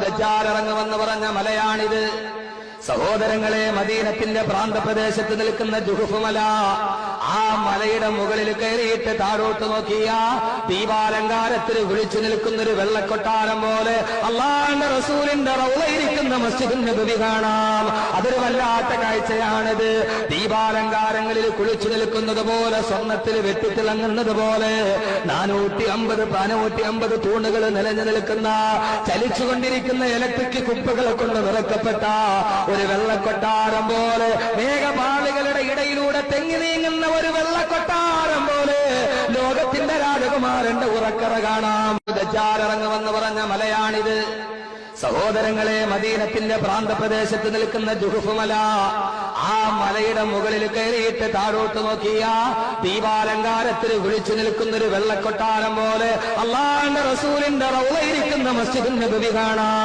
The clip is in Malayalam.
ദജ്ജാൽ ഇറങ്ങുമെന്ന് പറഞ്ഞ മലയാണിത്. സഹോദരങ്ങളെ, മദീനത്തിന്റെ പ്രാന്തപ്രദേശത്ത് നിൽക്കുന്ന ജുഹുഫ് മല, ആ മലയുടെ മുകളിൽ കയറിയിട്ട് താഴോട്ട് നോക്കിയ ദീപാലങ്കാരത്തിൽ വിളിച്ചു നിൽക്കുന്നൊരു വെള്ളക്കൊട്ടാരം പോലെ അല്ലാഹുവിന്റെ റസൂലിന്റെ റൗളയിരിക്കുന്ന മസ്ജിദുൻ നബവി കാണാം. അതൊരു വല്ലാത്ത കാഴ്ചയാണിത്. ദീപാലങ്കാരങ്ങളിൽ കുളിച്ചു നിൽക്കുന്നത് പോലെ, സ്വർണ്ണത്തിൽ വെട്ടിത്തിളങ്ങുന്നത് പോലെ 450 തൂണുകൾ നിലഞ്ഞു നിൽക്കുന്ന, ചലിച്ചുകൊണ്ടിരിക്കുന്ന ഇലക്ട്രിക് കുപ്പകളെ കൊണ്ട് നിറക്കപ്പെട്ട ഒരു വെള്ളക്കൊട്ടാരം പോലെ, മേഘപാളികളുടെ ഇടയിലൂടെ തെങ്ങി നീങ്ങുന്ന ഒരു വെള്ളക്കൊട്ടാരം പോലെ ലോകത്തിന്റെ രാജകുമാരന്റെ ഉറക്കറ കാണാം. ദജ്ജാൽ ഇറങ്ങുമെന്ന് പറഞ്ഞ മലയാണിത്. സഹോദരങ്ങളെ, മദീനത്തിന്റെ പ്രാന്തപ്രദേശത്ത് നിൽക്കുന്ന ജുഹുഫ് മല, ആ മലയുടെ മുകളിൽ കയറിയിട്ട് താഴോട്ട് നോക്കിയ ദീപാലങ്കാരത്തിൽ വിളിച്ചു നിൽക്കുന്നൊരു വെള്ളക്കൊട്ടാരം പോലെ അല്ലാഹുവിന്റെ റസൂലിന്റെ റൗളയിരിക്കുന്ന മസ്ജിദുൻ നബവി കാണാം.